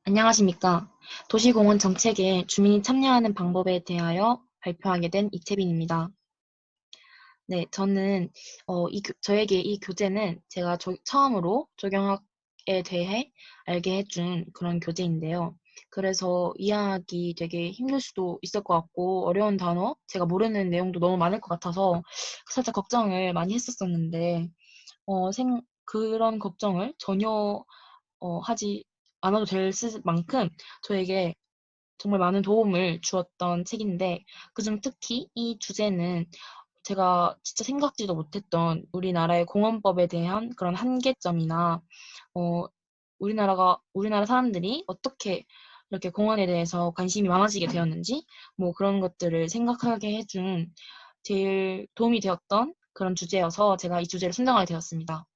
안녕하십니까. 도시공원 정책에 주민이 참여하는 방법에 대하여 발표하게 된 이채빈입니다. 네, 저는 저에게 이 교재는 제가 처음으로 조경학에 대해 알게 해준 그런 교재인데요. 그래서 이해하기 되게 힘들 수도 있을 것 같고 어려운 단어, 제가 모르는 내용도 너무 많을 것 같아서 살짝 걱정을 많이 했었었는데 그런 걱정을 전혀 하지 않아도 될 만큼 저에게 정말 많은 도움을 주었던 책인데, 그중 특히 이 주제는 제가 진짜 생각지도 못했던 우리나라의 공원법에 대한 그런 한계점이나, 어, 우리나라 사람들이 어떻게 이렇게 공원에 대해서 관심이 많아지게 되었는지, 뭐 그런 것들을 생각하게 해준 제일 도움이 되었던 그런 주제여서 제가 이 주제를 선정하게 되었습니다.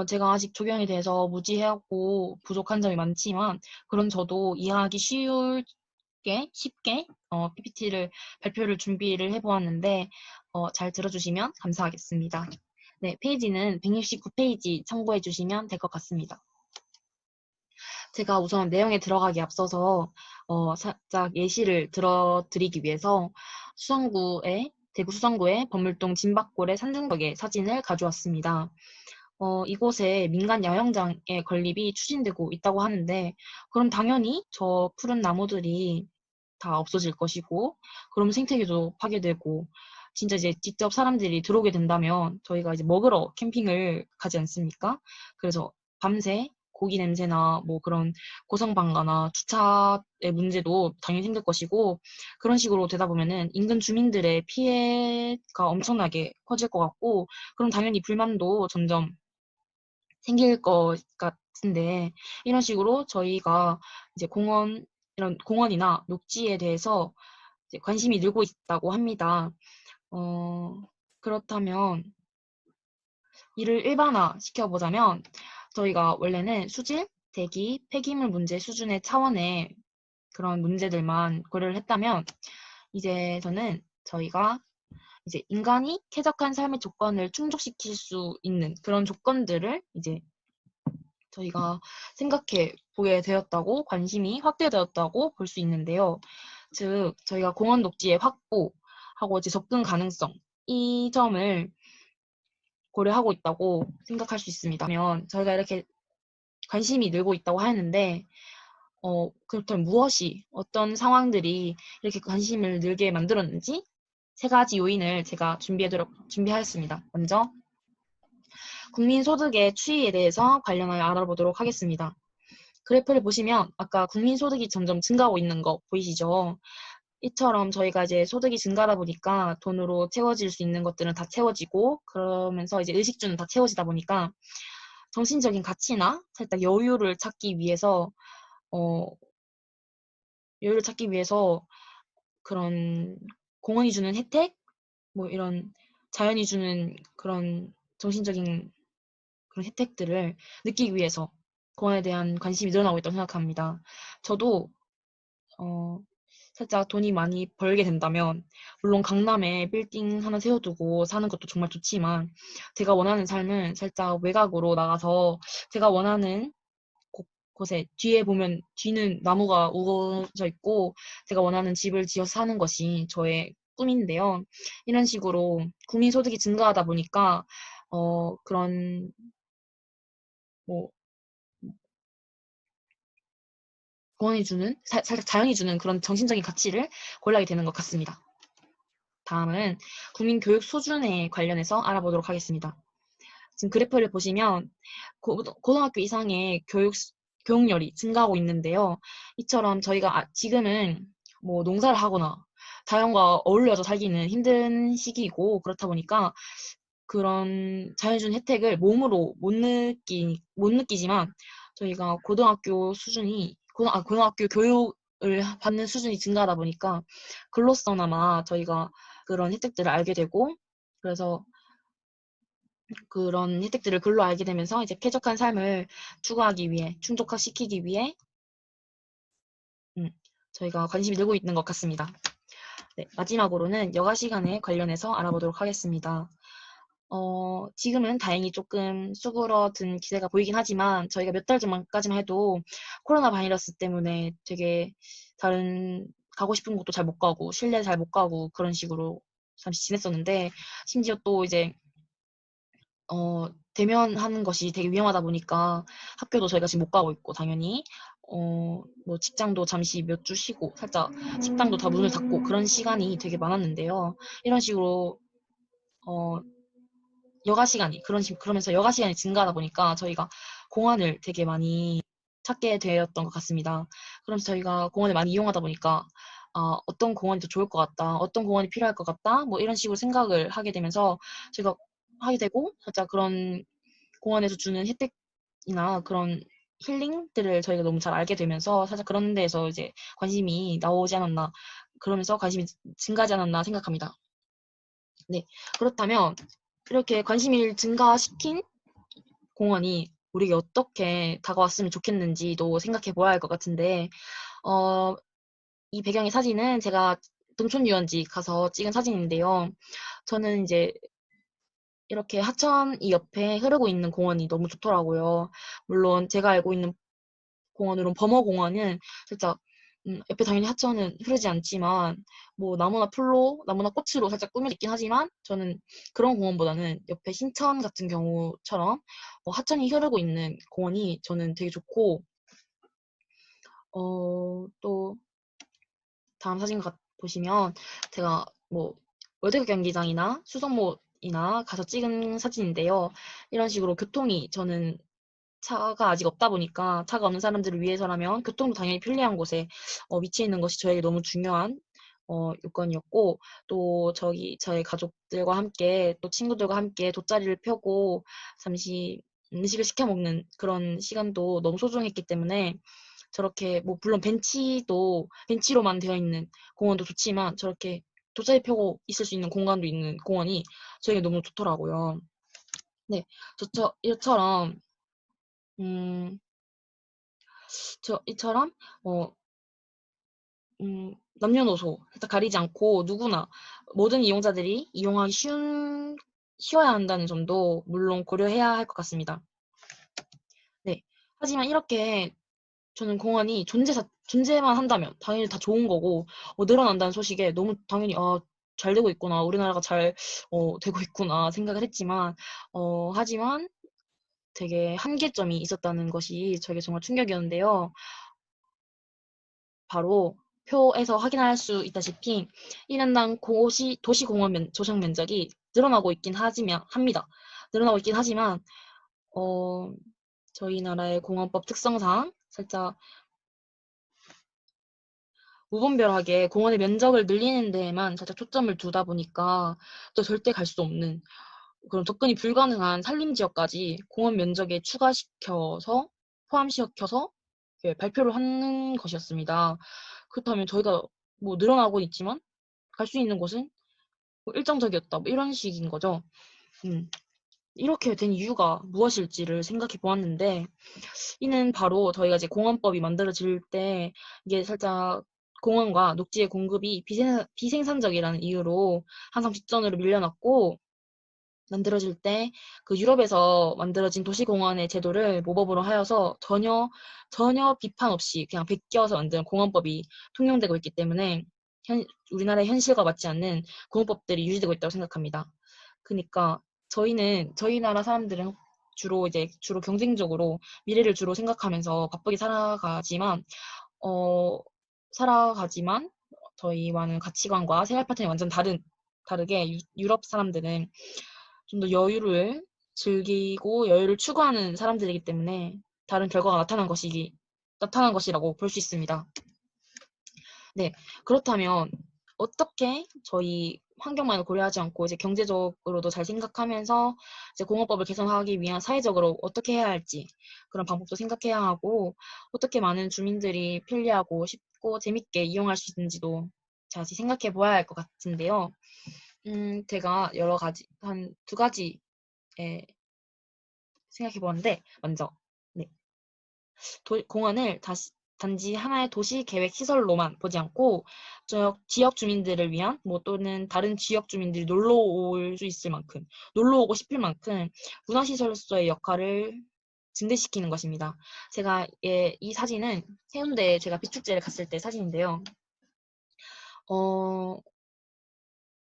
제가 아직 조경에 대해서 무지하고 부족한 점이 많지만, 그런 저도 이해하기 쉽게 PPT를, 발표를 준비를 해보았는데, 잘 들어주시면 감사하겠습니다. 네, 페이지는 169페이지 참고해 주시면 될 것 같습니다. 제가 우선 내용에 들어가기 앞서서, 살짝 예시를 들어드리기 위해서 대구 수성구의 범물동 진박골의 산중벽의 사진을 가져왔습니다. 이곳에 민간 야영장의 건립이 추진되고 있다고 하는데, 그럼 당연히 저 푸른 나무들이 다 없어질 것이고, 그럼 생태계도 파괴되고, 진짜 이제 직접 사람들이 들어오게 된다면 저희가 이제 먹으러 캠핑을 가지 않습니까? 그래서 밤새 고기 냄새나 뭐 그런 고성방가나 주차의 문제도 당연히 생길 것이고, 그런 식으로 되다 보면은 인근 주민들의 피해가 엄청나게 커질 것 같고, 그럼 당연히 불만도 점점 생길 것 같은데, 이런 식으로 저희가 이제 이런 공원이나 녹지에 대해서 이제 관심이 늘고 있다고 합니다. 어, 그렇다면 이를 일반화 시켜보자면, 저희가 원래는 수질, 대기, 폐기물 문제 수준의 차원의 그런 문제들만 고려를 했다면, 이제서는 저희가 이제 인간이 쾌적한 삶의 조건을 충족시킬 수 있는 그런 조건들을 이제 저희가 생각해 보게 되었다고, 관심이 확대되었다고 볼 수 있는데요. 즉, 저희가 공원 녹지의 확보하고 이제 접근 가능성, 이 점을 고려하고 있다고 생각할 수 있습니다. 그러면 저희가 이렇게 관심이 늘고 있다고 하는데, 그렇다면 어떤 상황들이 이렇게 관심을 늘게 만들었는지 세 가지 요인을 제가 준비하였습니다. 먼저, 국민 소득의 추이에 대해서 관련하여 알아보도록 하겠습니다. 그래프를 보시면 아까 국민 소득이 점점 증가하고 있는 거 보이시죠? 이처럼 저희가 이제 소득이 증가하다 보니까 돈으로 채워질 수 있는 것들은 다 채워지고, 그러면서 이제 의식주는 다 채워지다 보니까 정신적인 가치나 살짝 어, 여유를 찾기 위해서 그런 공원이 주는 혜택, 뭐 이런 자연이 주는 그런 정신적인 그런 혜택들을 느끼기 위해서 공원에 대한 관심이 늘어나고 있다고 생각합니다. 저도 어, 살짝 돈이 많이 벌게 된다면, 물론 강남에 빌딩 하나 세워두고 사는 것도 정말 좋지만, 제가 원하는 삶은 살짝 외곽으로 나가서 제가 원하는 곳에 뒤는 나무가 우거져 있고, 제가 원하는 집을 지어서 사는 것이 저의 꿈인데요. 이런 식으로 국민소득이 증가하다 보니까, 그런, 뭐, 살짝 자연이 주는 그런 정신적인 가치를 골라야 되는 것 같습니다. 다음은 국민 교육 수준에 관련해서 알아보도록 하겠습니다. 지금 그래프를 보시면 고등학교 이상의 교육열이 증가하고 있는데요. 이처럼 저희가 지금은 뭐 농사를 하거나 자연과 어울려서 살기는 힘든 시기이고, 그렇다 보니까 그런 자연준 혜택을 몸으로 못 느끼지만, 저희가 고등학교 교육을 받는 수준이 증가하다 보니까 글로서나마 저희가 그런 혜택들을 알게 되고, 그래서 그런 혜택들을 글로 알게 되면서 이제 쾌적한 삶을 충족시키기 위해 음, 저희가 관심이 늘고 있는 것 같습니다. 네, 마지막으로는 여가 시간에 관련해서 알아보도록 하겠습니다. 지금은 다행히 조금 수그러든 기세가 보이긴 하지만 저희가 몇 달 전까지만 해도 코로나 바이러스 때문에 되게 다른 가고 싶은 곳도 잘 못 가고 실내 잘 못 가고 그런 식으로 잠시 지냈었는데 심지어 또 이제 대면하는 것이 되게 위험하다 보니까 학교도 저희가 지금 못 가고 있고 당연히 뭐 직장도 잠시 몇 주 쉬고 살짝 식당도 다 문을 닫고 그런 시간이 되게 많았는데요. 이런 식으로 어, 여가 시간이 그러면서 여가 시간이 증가하다 보니까 저희가 공원을 되게 많이 찾게 되었던 것 같습니다. 그러면서 저희가 공원을 많이 이용하다 보니까 어떤 공원이 더 좋을 것 같다, 어떤 공원이 필요할 것 같다, 뭐 이런 식으로 생각을 하게 되면서 제가 하게 되고 살짝 그런 공원에서 주는 혜택이나 그런 힐링들을 저희가 너무 잘 알게 되면서 살짝 그런 데에서 이제 관심이 나오지 않았나 그러면서 관심이 증가하지 않았나 생각합니다. 네, 그렇다면 이렇게 관심을 증가시킨 공원이 우리에게 어떻게 다가왔으면 좋겠는지도 생각해 보아야 할 것 같은데, 어, 이 배경의 사진은 제가 동촌 유원지 가서 찍은 사진인데요. 저는 이제 이렇게 하천이 옆에 흐르고 있는 공원이 너무 좋더라고요. 물론 제가 알고 있는 공원으로는 범어공원은 살짝 옆에 당연히 하천은 흐르지 않지만 뭐 나무나 풀로 나무나 꽃으로 살짝 꾸며져 있긴 하지만 저는 그런 공원보다는 옆에 신천 같은 경우처럼 하천이 흐르고 있는 공원이 저는 되게 좋고 또 다음 사진 보시면 제가 뭐 월드컵 경기장이나 수성못이나 가서 찍은 사진인데요. 이런 식으로 교통이 저는 차가 아직 없다 보니까 차가 없는 사람들을 위해서라면 교통도 당연히 편리한 곳에 위치해 있는 것이 저에게 너무 중요한 요건이었고 또 저희 가족들과 함께 또 친구들과 함께 돗자리를 펴고 잠시 음식을 시켜 먹는 그런 시간도 너무 소중했기 때문에 저렇게 뭐 물론 벤치로만 되어 있는 공원도 좋지만 저렇게 돗자리 펴고 있을 수 있는 공간도 있는 공원이 저에게 너무 좋더라고요. 네, 이처럼 음, 이처럼 어, 남녀노소 살짝 가리지 않고 누구나 모든 이용자들이 이용하기 쉬워야 한다는 점도 물론 고려해야 할 것 같습니다. 네. 하지만 이렇게 저는 공원이 존재만 한다면 당연히 다 좋은 거고 늘어난다는 소식에 너무 당연히 잘 되고 있구나 우리나라가 잘 되고 있구나 생각을 했지만 하지만 되게 한계점이 있었다는 것이 저에게 정말 충격이었는데요. 바로 표에서 확인할 수 있다시피 1인당 도시공원 조성 면적이 늘어나고 있긴 합니다. 늘어나고 있긴 하지만 어, 저희 나라의 공원법 특성상 살짝 무분별하게 공원의 면적을 늘리는 데에만 살짝 초점을 두다 보니까 또 절대 갈 수 없는 그런 접근이 불가능한 산림지역까지 공원 면적에 포함시켜서 발표를 하는 것이었습니다. 그렇다면 저희가 뭐 늘어나고 있지만 갈 수 있는 곳은 뭐 일정적이었다. 뭐 이런 식인 거죠. 음, 이렇게 된 이유가 무엇일지를 생각해 보았는데, 이는 바로 저희가 이제 공원법이 만들어질 때 이게 살짝 공원과 녹지의 공급이 비생산적이라는 이유로 항상 뒷전으로 밀려났고, 만들어질 때 그 유럽에서 만들어진 도시공원의 제도를 모범으로 하여서 전혀 비판 없이 그냥 베껴서 만든 공원법이 통용되고 있기 때문에 우리나라의 현실과 맞지 않는 공원법들이 유지되고 있다고 생각합니다. 그러니까 저희 나라 사람들은 주로 경쟁적으로 미래를 주로 생각하면서 바쁘게 어, 살아가지만 저희와는 가치관과 생활 패턴이 완전 다르게 유럽 사람들은 좀 더 여유를 즐기고 여유를 추구하는 사람들이기 때문에 다른 결과가 나타난 것이라고 볼 수 있습니다. 네, 그렇다면 어떻게 저희 환경만을 고려하지 않고 이제 경제적으로도 잘 생각하면서 이제 공업법을 개선하기 위한 사회적으로 어떻게 해야 할지 그런 방법도 생각해야 하고 어떻게 많은 주민들이 편리하고 쉽고 재밌게 이용할 수 있는지도 자세히 생각해 보아야 할 것 같은데요. 제가 여러 가지 한 두 가지 생각해 보았는데 먼저 네, 공원을 단지 하나의 도시 계획 시설로만 보지 않고 지역 주민들을 위한 또는 다른 지역 주민들이 놀러 올 수 있을 만큼, 놀러 오고 싶을 만큼 문화시설로서의 역할을 증대시키는 것입니다. 제가 이 사진은 해운대 제가 비축제를 갔을 때 사진인데요.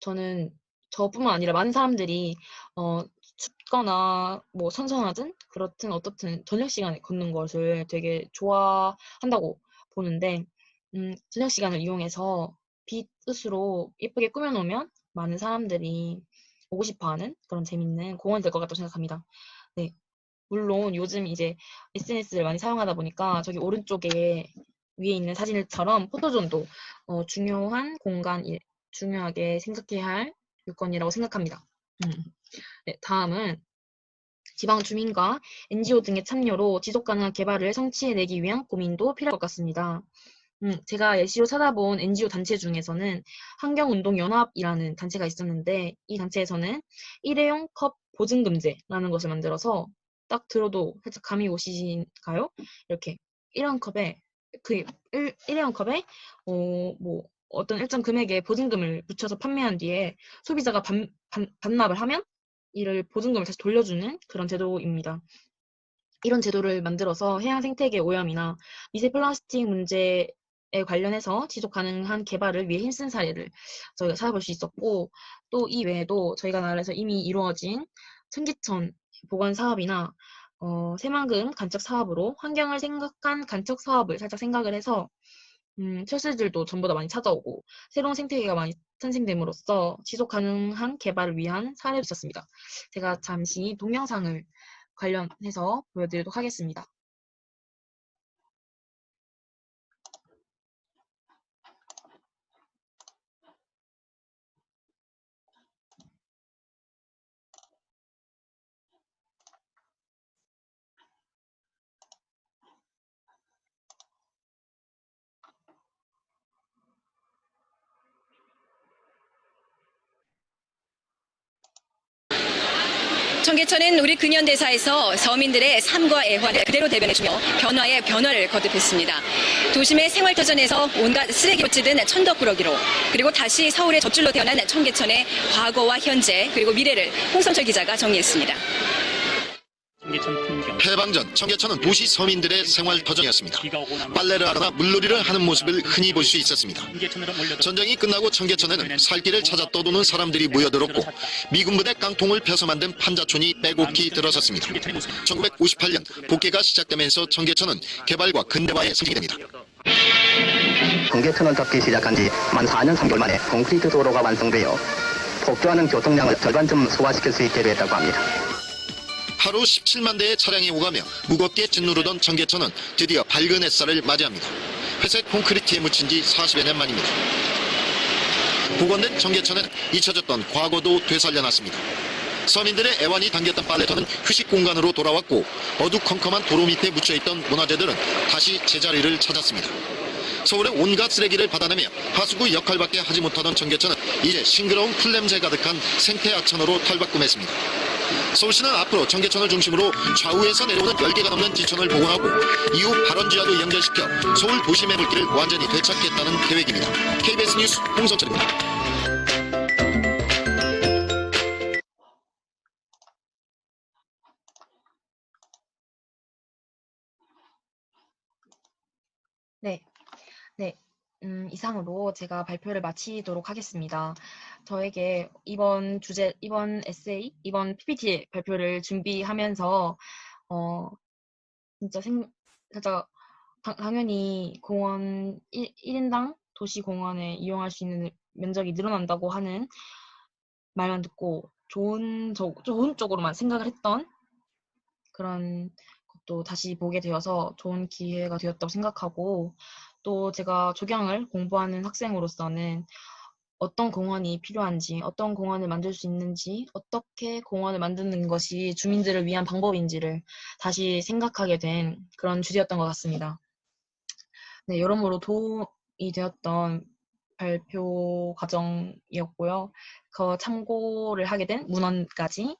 저는 저뿐만 아니라 많은 사람들이 춥거나 선선하든 그렇든 어떻든 저녁 시간에 걷는 것을 되게 좋아한다고 보는데 저녁 시간을 이용해서 빛으로 예쁘게 꾸며놓으면 많은 사람들이 오고 싶어하는 그런 재밌는 공원이 될 것 같다고 생각합니다. 네, 물론 요즘 이제 SNS를 많이 사용하다 보니까 저기 오른쪽에 위에 있는 사진처럼 포토존도 중요한 중요하게 생각해야 할 요건이라고 생각합니다. 네, 다음은 지방 주민과 NGO 등의 참여로 지속 가능한 개발을 성취해내기 위한 고민도 필요할 것 같습니다. 제가 예시로 찾아본 NGO 단체 중에서는 환경운동연합이라는 단체가 있었는데 이 단체에서는 일회용 컵 보증금제라는 것을 만들어서 딱 들어도 살짝 감이 오시나요? 이렇게 일회용 컵에 일회용 컵에 어떤 일정 금액의 보증금을 붙여서 판매한 뒤에 소비자가 반납을 하면 이를 보증금을 다시 돌려주는 그런 제도입니다. 이런 제도를 만들어서 해양 생태계 오염이나 미세 플라스틱 문제에 관련해서 지속 가능한 개발을 위해 힘쓴 사례를 저희가 찾아볼 수 있었고 또 이 외에도 저희가 나라에서 이미 이루어진 청계천 보건 사업이나 새만금 간척 사업으로 환경을 생각한 간척 사업을 살짝 생각을 해서 철새들도 전보다 많이 찾아오고 새로운 생태계가 많이 탄생됨으로써 지속 가능한 개발을 위한 사례도 있었습니다. 제가 잠시 동영상을 관련해서 보여드리도록 하겠습니다. 청계천은 우리 근현대사에서 서민들의 삶과 애환을 그대로 대변해주며 변화에 변화를 거듭했습니다. 도심의 생활터전에서 온갖 쓰레기로 찌든 천덕꾸러기로 그리고 다시 서울의 젖줄로 태어난 청계천의 과거와 현재 그리고 미래를 홍성철 기자가 정리했습니다. 해방 전 청계천은 도시 서민들의 생활터전이었습니다. 빨래를 하거나 물놀이를 하는 모습을 흔히 볼 수 있었습니다. 전쟁이 끝나고 청계천에는 살 길을 찾아 떠도는 사람들이 모여들었고 미군 부대 깡통을 펴서 만든 판자촌이 빼곡히 들어섰습니다. 1958년 복개가 시작되면서 청계천은 개발과 근대화에 성공이 됩니다. 청계천을 접기 시작한 지 만 4년 3개월 만에 콘크리트 도로가 완성되어 폭주하는 교통량을 절반쯤 소화시킬 수 있게 됐다고 합니다. 하루 17만 대의 차량이 오가며 무겁게 짓누르던 청계천은 드디어 밝은 햇살을 맞이합니다. 회색 콘크리트에 묻힌 지 40여 년 만입니다. 복원된 청계천에는 잊혀졌던 과거도 되살려놨습니다. 서민들의 애환이 담겼던 빨래터는 휴식 공간으로 돌아왔고 어두컴컴한 도로 밑에 묻혀있던 문화재들은 다시 제자리를 찾았습니다. 서울의 온갖 쓰레기를 받아내며 하수구 역할밖에 하지 못하던 청계천은 이제 싱그러운 풀냄새 가득한 생태하천으로 탈바꿈했습니다. 서울시는 앞으로 청계천을 중심으로 좌우에서 내려오는 10개가 넘는 지천을 복원하고 이후 발원지와도 연결시켜 서울 도심의 물길을 완전히 되찾겠다는 계획입니다. KBS 뉴스 홍성철입니다. 네. 이상으로 제가 발표를 마치도록 하겠습니다. 저에게 이번 에세이, 이번 PPT 발표를 준비하면서, 진짜 살짝, 당연히 공원, 1인당 도시공원에 이용할 수 있는 면적이 늘어난다고 하는 말만 듣고 좋은 쪽으로만 생각을 했던 그런 것도 다시 보게 되어서 좋은 기회가 되었다고 생각하고 또 제가 조경을 공부하는 학생으로서는 어떤 공원이 필요한지, 어떤 공원을 만들 수 있는지, 어떻게 공원을 만드는 것이 주민들을 위한 방법인지를 다시 생각하게 된 그런 주제였던 것 같습니다. 네, 여러모로 도움이 되었던 발표 과정이었고요. 그 참고를 하게 된 문헌까지